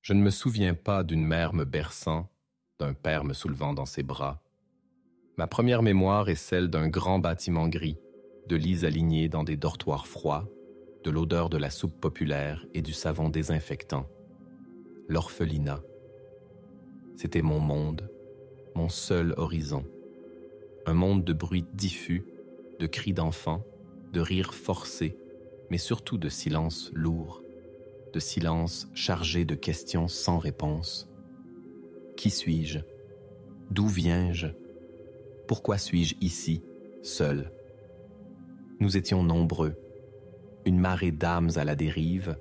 Je ne me souviens pas d'une mère me berçant, d'un père me soulevant dans ses bras. Ma première mémoire est celle d'un grand bâtiment gris, de lits alignés dans des dortoirs froids, de l'odeur de la soupe populaire et du savon désinfectant. L'orphelinat. C'était mon monde, mon seul horizon. Un monde de bruits diffus, de cris d'enfants, de rires forcés, mais surtout de silence lourd, de silence chargé de questions sans réponse. Qui suis-je? D'où viens-je? Pourquoi suis-je ici, seul? Nous étions nombreux, une marée d'âmes à la dérive,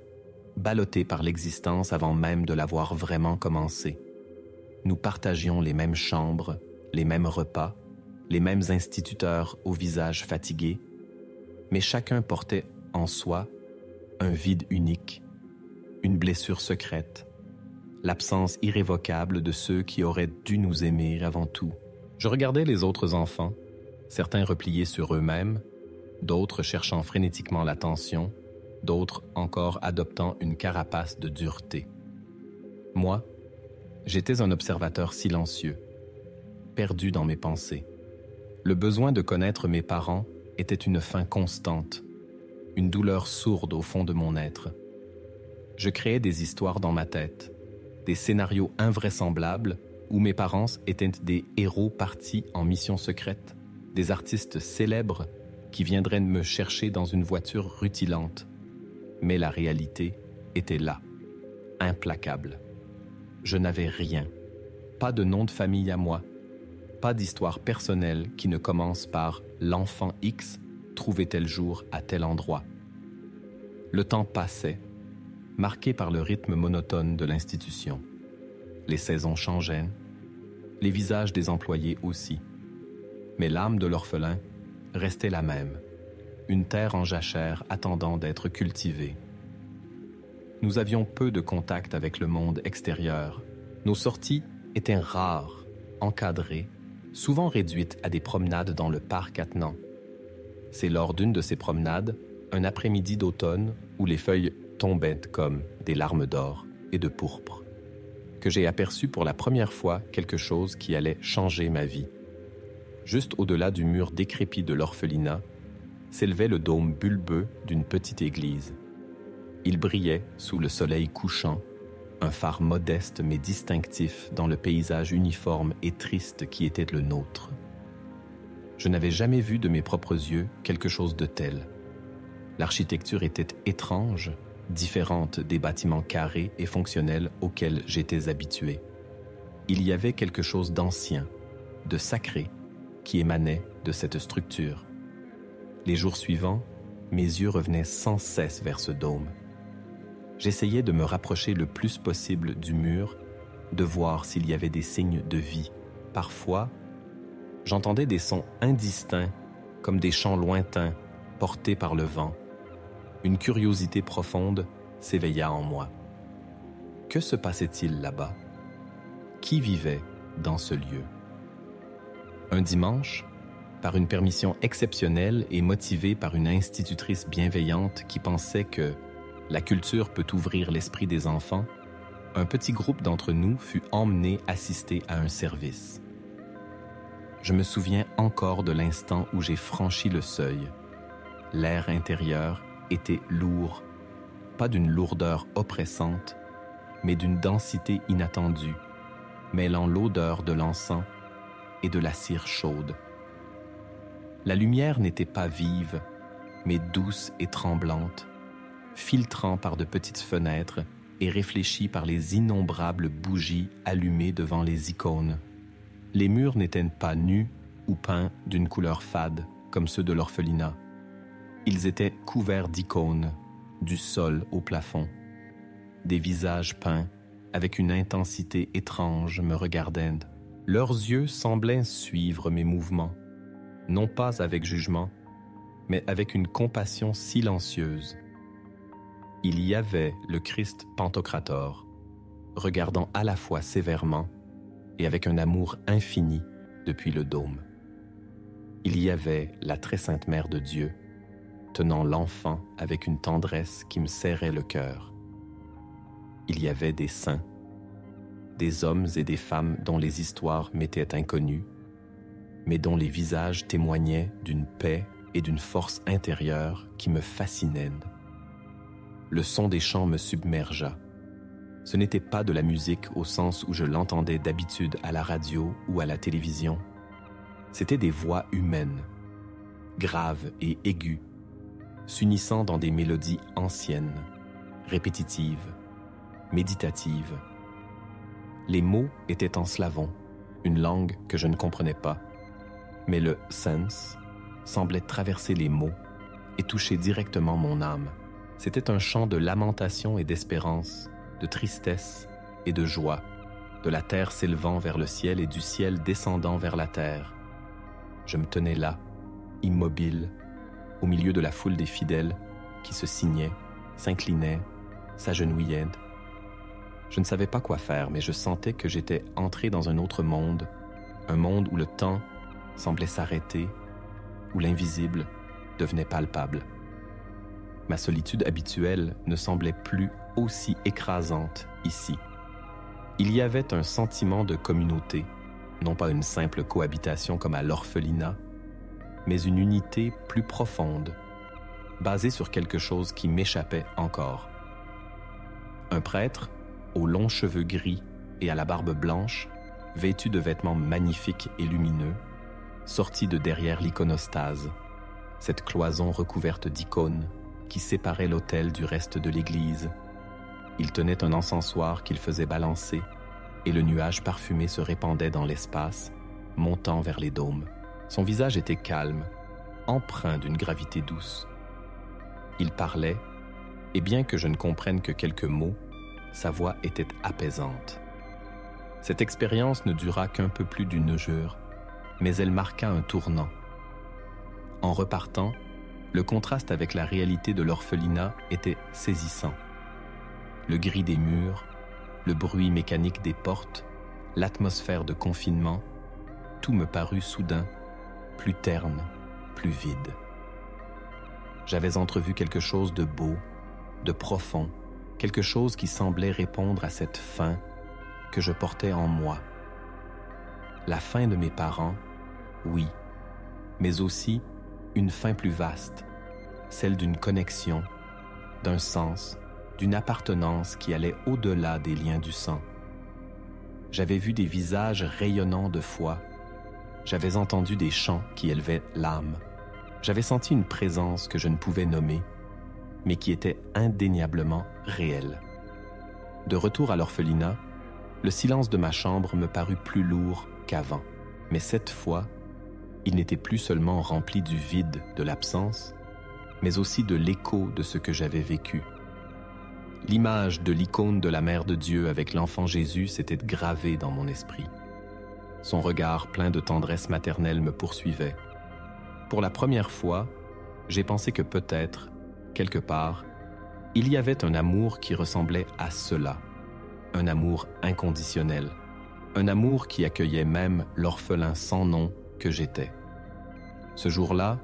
ballottés par l'existence avant même de l'avoir vraiment commencé. Nous partagions les mêmes chambres, les mêmes repas, les mêmes instituteurs au visage fatigué, mais chacun portait en soi un vide unique, une blessure secrète, l'absence irrévocable de ceux qui auraient dû nous aimer avant tout. Je regardais les autres enfants, certains repliés sur eux-mêmes, d'autres cherchant frénétiquement l'attention, d'autres encore adoptant une carapace de dureté. Moi, j'étais un observateur silencieux, perdu dans mes pensées. Le besoin de connaître mes parents était une faim constante, une douleur sourde au fond de mon être. Je créais des histoires dans ma tête, des scénarios invraisemblables où mes parents étaient des héros partis en mission secrète, des artistes célèbres qui viendraient me chercher dans une voiture rutilante. Mais la réalité était là, implacable. Je n'avais rien, pas de nom de famille à moi, pas d'histoire personnelle qui ne commence par « l'enfant X trouvé tel jour à tel endroit ». Le temps passait, marqué par le rythme monotone de l'institution. Les saisons changeaient, les visages des employés aussi. Mais l'âme de l'orphelin restait la même, une terre en jachère attendant d'être cultivée. Nous avions peu de contact avec le monde extérieur. Nos sorties étaient rares, encadrées, souvent réduites à des promenades dans le parc attenant. C'est lors d'une de ces promenades, un après-midi d'automne, où les feuilles tombaient comme des larmes d'or et de pourpre, que j'ai aperçu pour la première fois quelque chose qui allait changer ma vie. Juste au-delà du mur décrépit de l'orphelinat, s'élevait le dôme bulbeux d'une petite église. Il brillait sous le soleil couchant, un phare modeste mais distinctif dans le paysage uniforme et triste qui était le nôtre. Je n'avais jamais vu de mes propres yeux quelque chose de tel. L'architecture était étrange, différente des bâtiments carrés et fonctionnels auxquels j'étais habitué. Il y avait quelque chose d'ancien, de sacré, qui émanait de cette structure. Les jours suivants, mes yeux revenaient sans cesse vers ce dôme. J'essayais de me rapprocher le plus possible du mur, de voir s'il y avait des signes de vie. Parfois, j'entendais des sons indistincts, comme des chants lointains, portés par le vent. Une curiosité profonde s'éveilla en moi. Que se passait-il là-bas? Qui vivait dans ce lieu? Un dimanche, par une permission exceptionnelle et motivée par une institutrice bienveillante qui pensait que la culture peut ouvrir l'esprit des enfants, un petit groupe d'entre nous fut emmené assister à un service. Je me souviens encore de l'instant où j'ai franchi le seuil. L'air intérieur était lourd, pas d'une lourdeur oppressante, mais d'une densité inattendue, mêlant l'odeur de l'encens et de la cire chaude. La lumière n'était pas vive, mais douce et tremblante, filtrant par de petites fenêtres et réfléchie par les innombrables bougies allumées devant les icônes. Les murs n'étaient pas nus ou peints d'une couleur fade, comme ceux de l'orphelinat. Ils étaient couverts d'icônes, du sol au plafond. Des visages peints, avec une intensité étrange, me regardaient. Leurs yeux semblaient suivre mes mouvements, non pas avec jugement, mais avec une compassion silencieuse. Il y avait le Christ Pantocrator, regardant à la fois sévèrement et avec un amour infini depuis le dôme. Il y avait la très sainte Mère de Dieu, tenant l'enfant avec une tendresse qui me serrait le cœur. Il y avait des saints des hommes et des femmes dont les histoires m'étaient inconnues, mais dont les visages témoignaient d'une paix et d'une force intérieure qui me fascinaient. Le son des chants me submergea. Ce n'était pas de la musique au sens où je l'entendais d'habitude à la radio ou à la télévision. C'étaient des voix humaines, graves et aiguës, s'unissant dans des mélodies anciennes, répétitives, méditatives. Les mots étaient en slavon, une langue que je ne comprenais pas, mais le sens semblait traverser les mots et toucher directement mon âme. C'était un chant de lamentation et d'espérance, de tristesse et de joie, de la terre s'élevant vers le ciel et du ciel descendant vers la terre. Je me tenais là, immobile, au milieu de la foule des fidèles qui se signaient, s'inclinaient, s'agenouillaient. Je ne savais pas quoi faire, mais je sentais que j'étais entré dans un autre monde, un monde où le temps semblait s'arrêter, où l'invisible devenait palpable. Ma solitude habituelle ne semblait plus aussi écrasante ici. Il y avait un sentiment de communauté, non pas une simple cohabitation comme à l'orphelinat, mais une unité plus profonde, basée sur quelque chose qui m'échappait encore. Un prêtre, aux longs cheveux gris et à la barbe blanche, vêtu de vêtements magnifiques et lumineux, sortit de derrière l'iconostase, cette cloison recouverte d'icônes qui séparait l'autel du reste de l'église. Il tenait un encensoir qu'il faisait balancer, et le nuage parfumé se répandait dans l'espace, montant vers les dômes. Son visage était calme, empreint d'une gravité douce. Il parlait, et bien que je ne comprenne que quelques mots, sa voix était apaisante. Cette expérience ne dura qu'un peu plus d'une heure, mais elle marqua un tournant. En repartant, le contraste avec la réalité de l'orphelinat était saisissant. Le gris des murs, le bruit mécanique des portes, l'atmosphère de confinement, tout me parut soudain plus terne, plus vide. J'avais entrevu quelque chose de beau, de profond, quelque chose qui semblait répondre à cette faim que je portais en moi. La faim de mes parents, oui, mais aussi une faim plus vaste, celle d'une connexion, d'un sens, d'une appartenance qui allait au-delà des liens du sang. J'avais vu des visages rayonnants de foi. J'avais entendu des chants qui élevaient l'âme. J'avais senti une présence que je ne pouvais nommer, mais qui était indéniablement réelle. De retour à l'orphelinat, le silence de ma chambre me parut plus lourd qu'avant. Mais cette fois, il n'était plus seulement rempli du vide de l'absence, mais aussi de l'écho de ce que j'avais vécu. L'image de l'icône de la Mère de Dieu avec l'enfant Jésus s'était gravée dans mon esprit. Son regard plein de tendresse maternelle me poursuivait. Pour la première fois, j'ai pensé que peut-être, quelque part, il y avait un amour qui ressemblait à cela, un amour inconditionnel, un amour qui accueillait même l'orphelin sans nom que j'étais. Ce jour-là,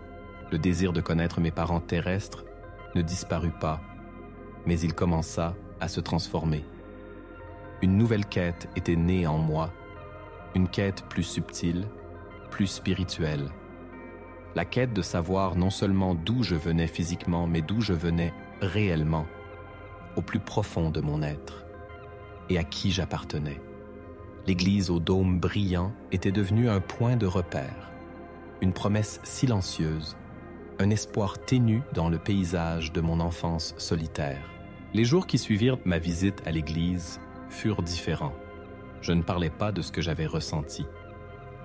le désir de connaître mes parents terrestres ne disparut pas, mais il commença à se transformer. Une nouvelle quête était née en moi, une quête plus subtile, plus spirituelle. La quête de savoir non seulement d'où je venais physiquement, mais d'où je venais réellement, au plus profond de mon être, et à qui j'appartenais. L'église au dôme brillant était devenue un point de repère, une promesse silencieuse, un espoir ténu dans le paysage de mon enfance solitaire. Les jours qui suivirent ma visite à l'église furent différents. Je ne parlais pas de ce que j'avais ressenti.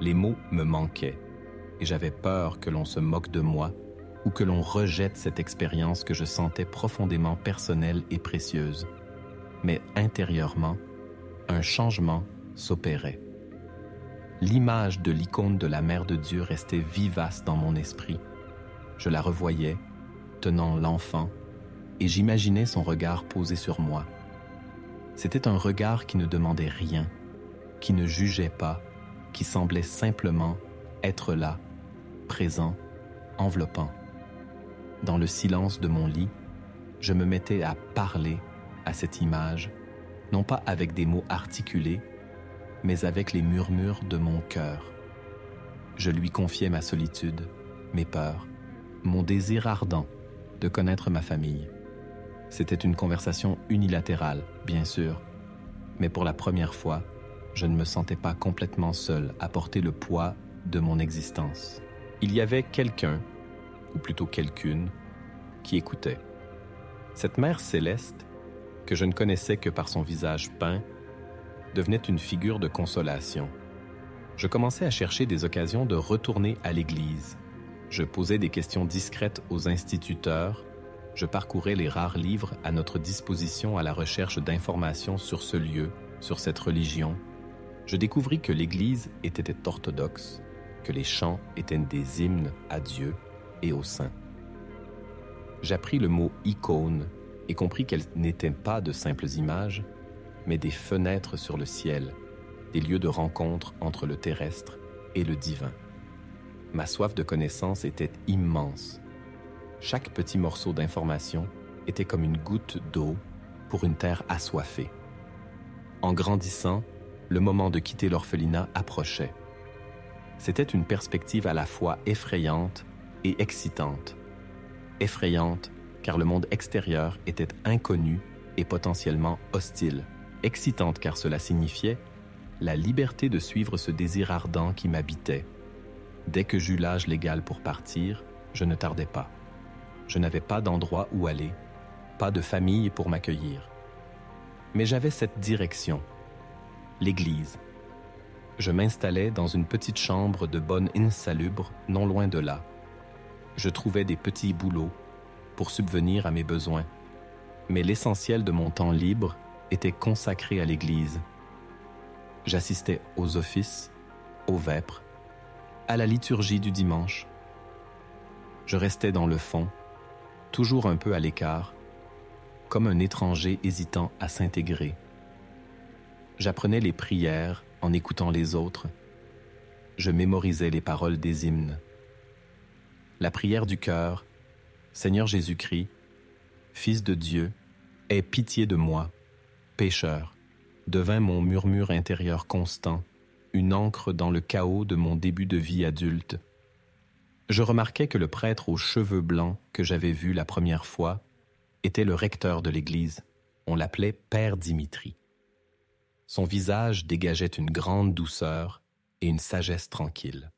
Les mots me manquaient, et j'avais peur que l'on se moque de moi ou que l'on rejette cette expérience que je sentais profondément personnelle et précieuse. Mais intérieurement, un changement s'opérait. L'image de l'icône de la Mère de Dieu restait vivace dans mon esprit. Je la revoyais, tenant l'enfant, et j'imaginais son regard posé sur moi. C'était un regard qui ne demandait rien, qui ne jugeait pas, qui semblait simplement être là, présent, enveloppant. Dans le silence de mon lit, je me mettais à parler à cette image, non pas avec des mots articulés, mais avec les murmures de mon cœur. Je lui confiais ma solitude, mes peurs, mon désir ardent de connaître ma famille. C'était une conversation unilatérale, bien sûr, mais pour la première fois, je ne me sentais pas complètement seul à porter le poids de mon existence. Il y avait quelqu'un, ou plutôt quelqu'une, qui écoutait. Cette mère céleste, que je ne connaissais que par son visage peint, devenait une figure de consolation. Je commençais à chercher des occasions de retourner à l'église. Je posais des questions discrètes aux instituteurs. Je parcourais les rares livres à notre disposition à la recherche d'informations sur ce lieu, sur cette religion. Je découvris que l'église était orthodoxe, que les chants étaient des hymnes à Dieu et aux saints. J'appris le mot « icône » et compris qu'elles n'étaient pas de simples images, mais des fenêtres sur le ciel, des lieux de rencontre entre le terrestre et le divin. Ma soif de connaissance était immense. Chaque petit morceau d'information était comme une goutte d'eau pour une terre assoiffée. En grandissant, le moment de quitter l'orphelinat approchait. C'était une perspective à la fois effrayante et excitante. Effrayante, car le monde extérieur était inconnu et potentiellement hostile. Excitante, car cela signifiait la liberté de suivre ce désir ardent qui m'habitait. Dès que j'eus l'âge légal pour partir, je ne tardais pas. Je n'avais pas d'endroit où aller, pas de famille pour m'accueillir. Mais j'avais cette direction, l'église. Je m'installais dans une petite chambre de bonne insalubre, non loin de là. Je trouvais des petits boulots pour subvenir à mes besoins, mais l'essentiel de mon temps libre était consacré à l'église. J'assistais aux offices, aux vêpres, à la liturgie du dimanche. Je restais dans le fond, toujours un peu à l'écart, comme un étranger hésitant à s'intégrer. J'apprenais les prières en écoutant les autres. Je mémorisais les paroles des hymnes. La prière du cœur, Seigneur Jésus-Christ, Fils de Dieu, aie pitié de moi, pécheur, devint mon murmure intérieur constant, une ancre dans le chaos de mon début de vie adulte. Je remarquais que le prêtre aux cheveux blancs que j'avais vu la première fois était le recteur de l'église. On l'appelait Père Dimitri. Son visage dégageait une grande douceur et une sagesse tranquille.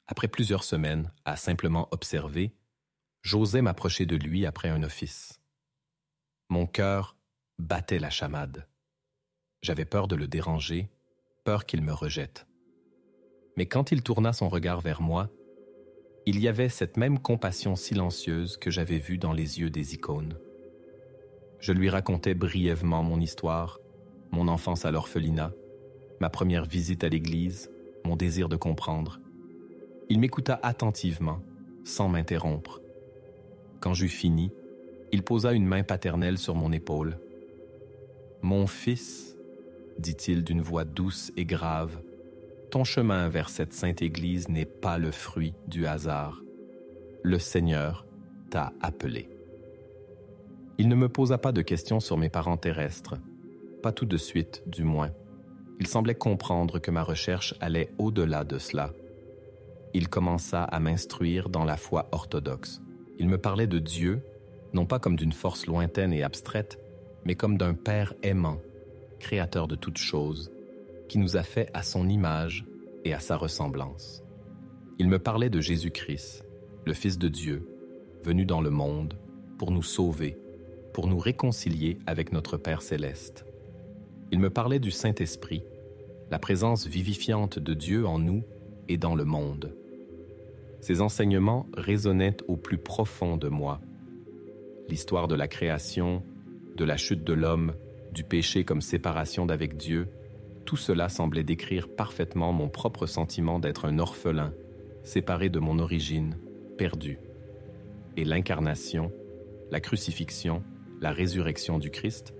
Après plusieurs semaines à simplement observer, j'osais m'approcher de lui après un office. Mon cœur battait la chamade. J'avais peur de le déranger, peur qu'il me rejette. Mais quand il tourna son regard vers moi, il y avait cette même compassion silencieuse que j'avais vue dans les yeux des icônes. Je lui racontais brièvement mon histoire, mon enfance à l'orphelinat, ma première visite à l'église, mon désir de comprendre. Il m'écouta attentivement, sans m'interrompre. Quand j'eus fini, il posa une main paternelle sur mon épaule. « Mon fils, dit-il d'une voix douce et grave, ton chemin vers cette sainte église n'est pas le fruit du hasard. Le Seigneur t'a appelé. » Il ne me posa pas de questions sur mes parents terrestres, pas tout de suite, du moins. Il semblait comprendre que ma recherche allait au-delà de cela. Il commença à m'instruire dans la foi orthodoxe. Il me parlait de Dieu, non pas comme d'une force lointaine et abstraite, mais comme d'un Père aimant, créateur de toutes choses, qui nous a fait à son image et à sa ressemblance. Il me parlait de Jésus-Christ, le Fils de Dieu, venu dans le monde pour nous sauver, pour nous réconcilier avec notre Père céleste. Il me parlait du Saint-Esprit, la présence vivifiante de Dieu en nous et dans le monde. Ces enseignements résonnaient au plus profond de moi. L'histoire de la création, de la chute de l'homme, du péché comme séparation d'avec Dieu, tout cela semblait décrire parfaitement mon propre sentiment d'être un orphelin, séparé de mon origine, perdu. Et l'incarnation, la crucifixion, la résurrection du Christ,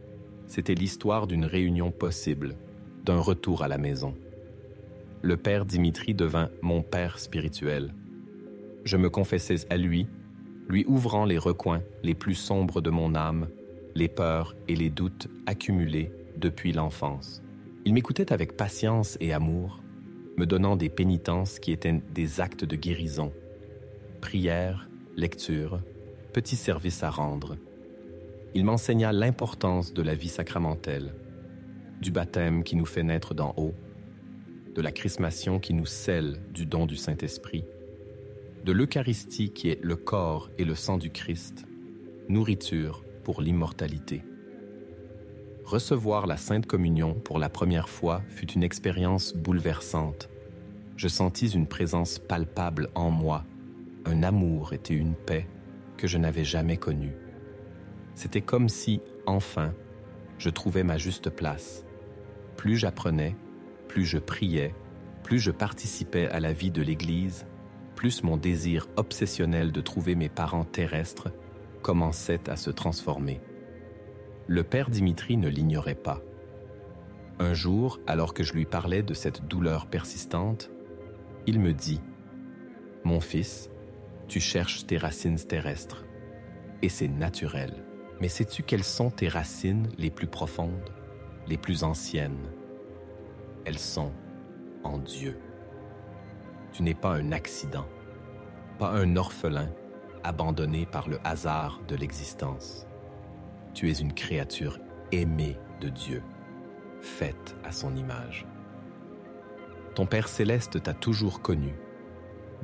c'était l'histoire d'une réunion possible, d'un retour à la maison. Le Père Dimitri devint mon père spirituel. Je me confessais à lui, lui ouvrant les recoins les plus sombres de mon âme, les peurs et les doutes accumulés depuis l'enfance. Il m'écoutait avec patience et amour, me donnant des pénitences qui étaient des actes de guérison. Prière, lecture, petits services à rendre. Il m'enseigna l'importance de la vie sacramentelle, du baptême qui nous fait naître d'en haut, de la chrismation qui nous scelle du don du Saint-Esprit, de l'Eucharistie qui est le corps et le sang du Christ, nourriture pour l'immortalité. Recevoir la Sainte Communion pour la première fois fut une expérience bouleversante. Je sentis une présence palpable en moi, un amour et une paix que je n'avais jamais connue. C'était comme si, enfin, je trouvais ma juste place. Plus j'apprenais, plus je priais, plus je participais à la vie de l'Église, plus mon désir obsessionnel de trouver mes parents terrestres commençait à se transformer. Le père Dimitri ne l'ignorait pas. Un jour, alors que je lui parlais de cette douleur persistante, il me dit « Mon fils, tu cherches tes racines terrestres, et c'est naturel. Mais sais-tu quelles sont tes racines les plus profondes, les plus anciennes? Elles sont en Dieu. Tu n'es pas un accident, pas un orphelin abandonné par le hasard de l'existence. Tu es une créature aimée de Dieu, faite à son image. Ton Père céleste t'a toujours connu,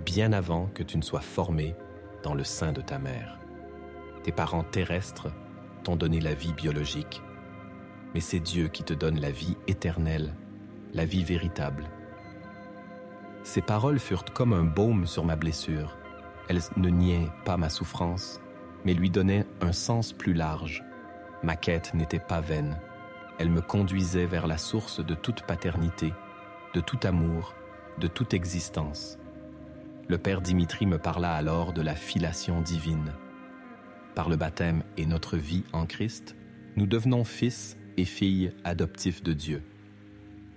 bien avant que tu ne sois formé dans le sein de ta mère. Tes parents terrestres t'ont donné la vie biologique, mais c'est Dieu qui te donne la vie éternelle, la vie véritable. Ces paroles furent comme un baume sur ma blessure. Elles ne niaient pas ma souffrance, mais lui donnaient un sens plus large. Ma quête n'était pas vaine. Elle me conduisait vers la source de toute paternité, de tout amour, de toute existence. Le Père Dimitri me parla alors de la filiation divine. Par le baptême et notre vie en Christ, nous devenons fils et filles adoptifs de Dieu.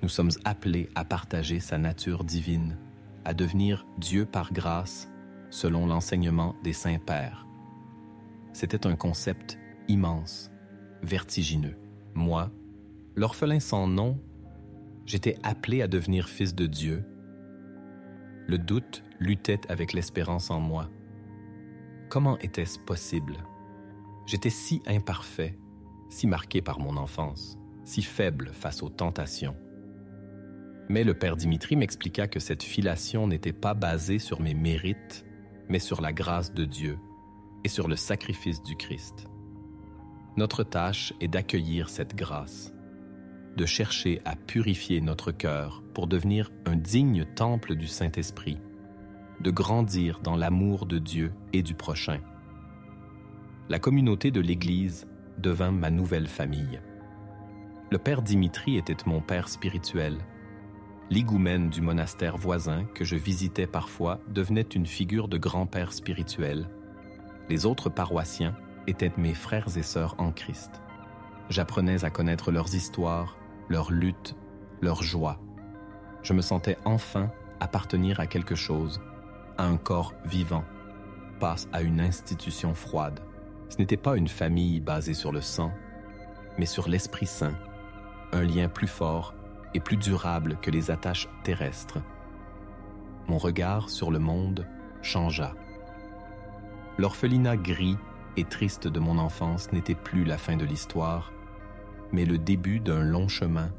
Nous sommes appelés à partager sa nature divine, à devenir Dieu par grâce, selon l'enseignement des saints pères. C'était un concept immense, vertigineux. Moi, l'orphelin sans nom, j'étais appelé à devenir fils de Dieu. Le doute luttait avec l'espérance en moi. Comment était-ce possible? J'étais si imparfait, si marqué par mon enfance, si faible face aux tentations. Mais le Père Dimitri m'expliqua que cette filiation n'était pas basée sur mes mérites, mais sur la grâce de Dieu et sur le sacrifice du Christ. Notre tâche est d'accueillir cette grâce, de chercher à purifier notre cœur pour devenir un digne temple du Saint-Esprit, de grandir dans l'amour de Dieu et du prochain. La communauté de l'Église devint ma nouvelle famille. Le Père Dimitri était mon père spirituel. L'higoumène du monastère voisin que je visitais parfois devenait une figure de grand-père spirituel. Les autres paroissiens étaient mes frères et sœurs en Christ. J'apprenais à connaître leurs histoires, leurs luttes, leurs joies. Je me sentais enfin appartenir à quelque chose, à un corps vivant, pas à une institution froide. Ce n'était pas une famille basée sur le sang, mais sur l'Esprit Saint, un lien plus fort et plus durable que les attaches terrestres. Mon regard sur le monde changea. L'orphelinat gris et triste de mon enfance n'était plus la fin de l'histoire, mais le début d'un long chemin,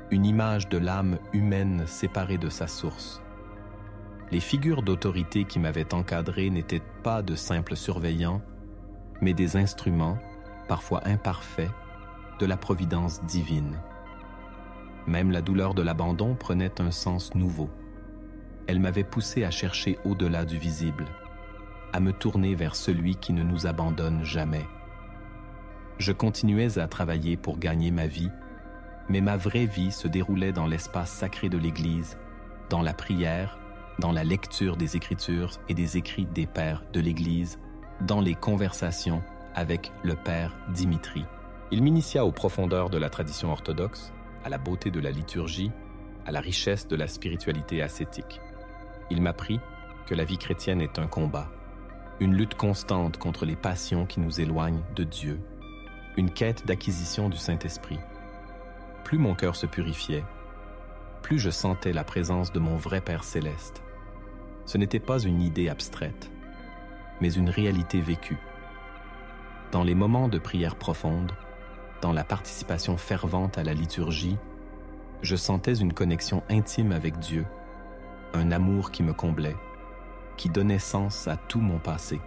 une image de l'âme humaine séparée de sa source. Les figures d'autorité qui m'avaient encadré n'étaient pas de simples surveillants, mais des instruments, parfois imparfaits, de la providence divine. Même la douleur de l'abandon prenait un sens nouveau. Elle m'avait poussé à chercher au-delà du visible, à me tourner vers celui qui ne nous abandonne jamais. Je continuais à travailler pour gagner ma vie, mais ma vraie vie se déroulait dans l'espace sacré de l'Église, dans la prière, dans la lecture des Écritures et des écrits des pères de l'Église, dans les conversations avec le Père Dimitri. Il m'initia aux profondeurs de la tradition orthodoxe, à la beauté de la liturgie, à la richesse de la spiritualité ascétique. Il m'apprit que la vie chrétienne est un combat, une lutte constante contre les passions qui nous éloignent de Dieu, une quête d'acquisition du Saint-Esprit. plus mon cœur se purifiait, plus je sentais la présence de mon vrai Père céleste. Ce n'était pas une idée abstraite, mais une réalité vécue. Dans les moments de prière profonde, dans la participation fervente à la liturgie, je sentais une connexion intime avec Dieu, un amour qui me comblait, qui donnait sens à tout mon passé.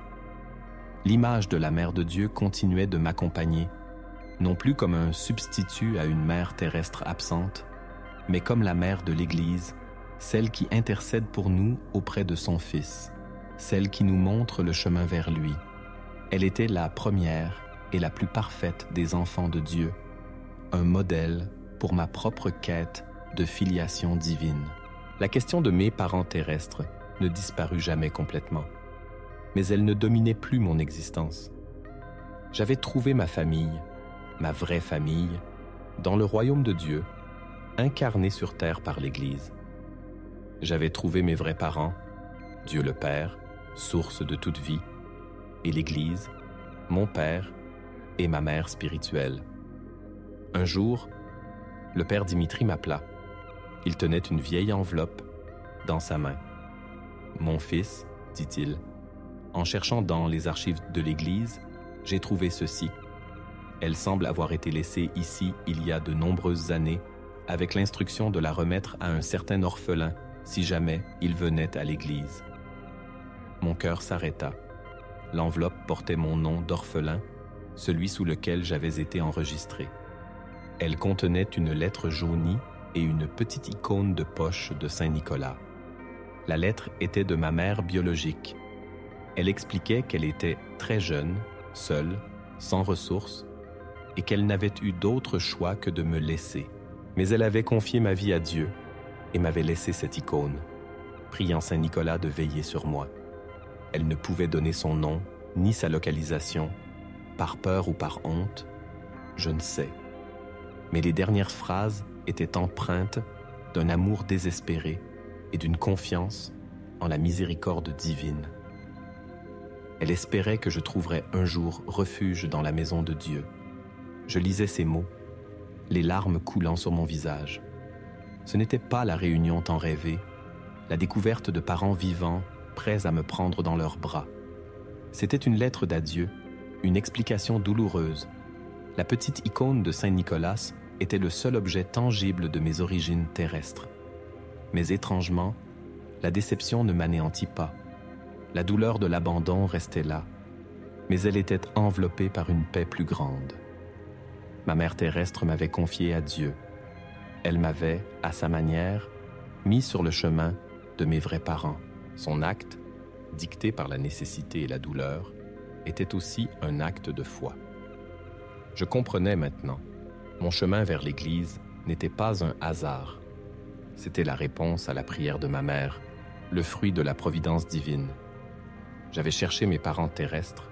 L'image de la Mère de Dieu continuait de m'accompagner, non plus comme un substitut à une mère terrestre absente, mais comme la mère de l'Église, celle qui intercède pour nous auprès de son Fils, celle qui nous montre le chemin vers lui. Elle était la première et la plus parfaite des enfants de Dieu, un modèle pour ma propre quête de filiation divine. La question de mes parents terrestres ne disparut jamais complètement, mais elle ne dominait plus mon existence. J'avais trouvé ma famille, ma vraie famille, dans le royaume de Dieu, incarné sur terre par l'Église. J'avais trouvé mes vrais parents, Dieu le Père, source de toute vie, et l'Église, mon Père et ma mère spirituelle. Un jour, le Père Dimitri m'appela. Il tenait une vieille enveloppe dans sa main. « Mon fils, dit-il, en cherchant dans les archives de l'Église, j'ai trouvé ceci. Elle semble avoir été laissée ici il y a de nombreuses années, avec l'instruction de la remettre à un certain orphelin si jamais il venait à l'Église. » Mon cœur s'arrêta. L'enveloppe portait mon nom d'orphelin, celui sous lequel j'avais été enregistré. Elle contenait une lettre jaunie et une petite icône de poche de Saint-Nicolas. La lettre était de ma mère biologique. Elle expliquait qu'elle était très jeune, seule, sans ressources, et qu'elle n'avait eu d'autre choix que de me laisser. Mais elle avait confié ma vie à Dieu et m'avait laissé cette icône, priant Saint-Nicolas de veiller sur moi. Elle ne pouvait donner son nom ni sa localisation, par peur ou par honte, je ne sais. Mais les dernières phrases étaient empreintes d'un amour désespéré et d'une confiance en la miséricorde divine. Elle espérait que je trouverais un jour refuge dans la maison de Dieu. Je lisais ces mots, les larmes coulant sur mon visage. Ce n'était pas la réunion tant rêvée, la découverte de parents vivants prêts à me prendre dans leurs bras. C'était une lettre d'adieu, une explication douloureuse. La petite icône de Saint-Nicolas était le seul objet tangible de mes origines terrestres. Mais étrangement, la déception ne m'anéantit pas. La douleur de l'abandon restait là, mais elle était enveloppée par une paix plus grande. Ma mère terrestre m'avait confié à Dieu. Elle m'avait, à sa manière, mis sur le chemin de mes vrais parents. Son acte, dicté par la nécessité et la douleur, était aussi un acte de foi. Je comprenais maintenant. Mon chemin vers l'Église n'était pas un hasard. C'était la réponse à la prière de ma mère, le fruit de la providence divine. J'avais cherché mes parents terrestres,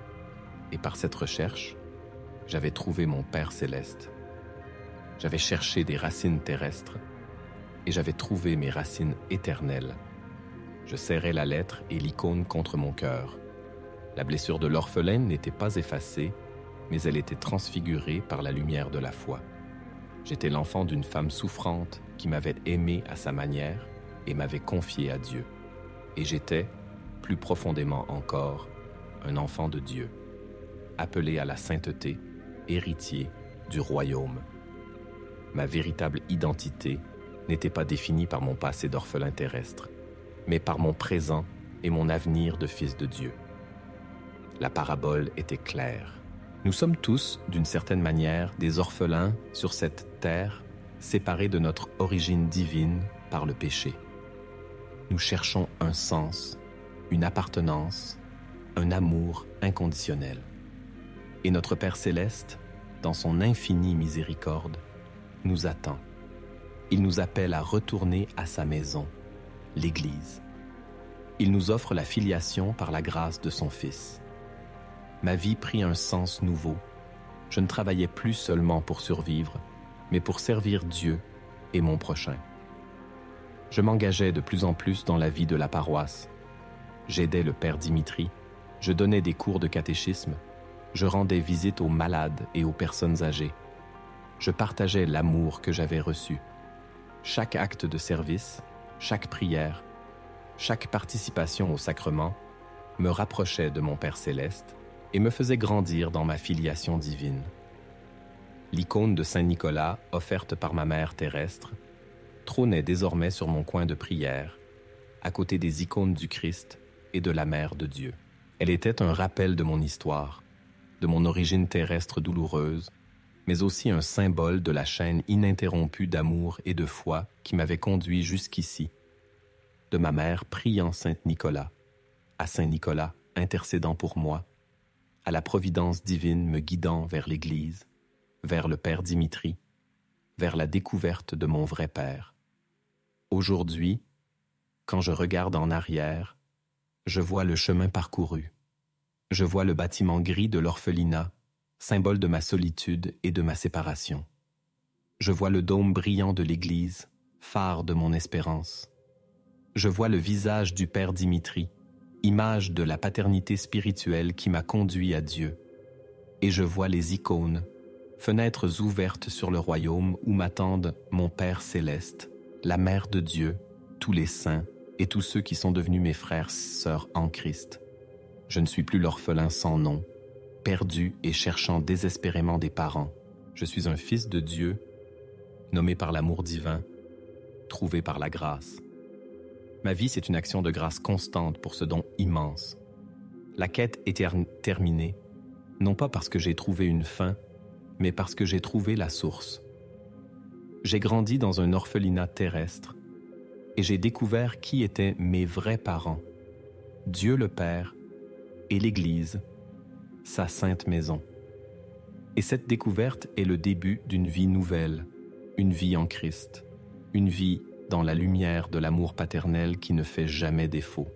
et par cette recherche, j'avais trouvé mon Père céleste. J'avais cherché des racines terrestres, et j'avais trouvé mes racines éternelles. Je serrais la lettre et l'icône contre mon cœur. La blessure de l'orphelin n'était pas effacée, mais elle était transfigurée par la lumière de la foi. J'étais l'enfant d'une femme souffrante qui m'avait aimé à sa manière et m'avait confié à Dieu. Et j'étais, plus profondément encore, un enfant de Dieu, appelé à la sainteté, héritier du royaume. Ma véritable identité n'était pas définie par mon passé d'orphelin terrestre, mais par mon présent et mon avenir de fils de Dieu. La parabole était claire. Nous sommes tous, d'une certaine manière, des orphelins sur cette terre, séparés de notre origine divine par le péché. Nous cherchons un sens, une appartenance, un amour inconditionnel. Et notre Père céleste, dans son infinie miséricorde, nous attend. Il nous appelle à retourner à sa maison, l'Église. Il nous offre la filiation par la grâce de son Fils. Ma vie prit un sens nouveau. Je ne travaillais plus seulement pour survivre, mais pour servir Dieu et mon prochain. Je m'engageais de plus en plus dans la vie de la paroisse. J'aidais le Père Dimitri, je donnais des cours de catéchisme, je rendais visite aux malades et aux personnes âgées. Je partageais l'amour que j'avais reçu. Chaque acte de service, chaque prière, chaque participation au sacrement me rapprochait de mon Père céleste et me faisait grandir dans ma filiation divine. L'icône de Saint-Nicolas, offerte par ma mère terrestre, trônait désormais sur mon coin de prière, à côté des icônes du Christ et de la Mère de Dieu. Elle était un rappel de mon histoire, de mon origine terrestre douloureuse, mais aussi un symbole de la chaîne ininterrompue d'amour et de foi qui m'avait conduit jusqu'ici, de ma mère priant Saint-Nicolas, à Saint-Nicolas intercédant pour moi, à la providence divine me guidant vers l'Église, vers le Père Dimitri, vers la découverte de mon vrai Père. Aujourd'hui, quand je regarde en arrière, je vois le chemin parcouru. Je vois le bâtiment gris de l'orphelinat, symbole de ma solitude et de ma séparation. Je vois le dôme brillant de l'Église, phare de mon espérance. Je vois le visage du Père Dimitri, image de la paternité spirituelle qui m'a conduit à Dieu. Et je vois les icônes, fenêtres ouvertes sur le royaume où m'attendent mon Père céleste, la Mère de Dieu, tous les saints et tous ceux qui sont devenus mes frères, sœurs en Christ. Je ne suis plus l'orphelin sans nom, perdu et cherchant désespérément des parents. Je suis un fils de Dieu, nommé par l'amour divin, trouvé par la grâce. Ma vie, c'est une action de grâce constante pour ce don immense. La quête est terminée, non pas parce que j'ai trouvé une fin, mais parce que j'ai trouvé la source. J'ai grandi dans un orphelinat terrestre et j'ai découvert qui étaient mes vrais parents, Dieu le Père et l'Église, sa sainte maison. Et cette découverte est le début d'une vie nouvelle, une vie en Christ, une vie dans la lumière de l'amour paternel qui ne fait jamais défaut.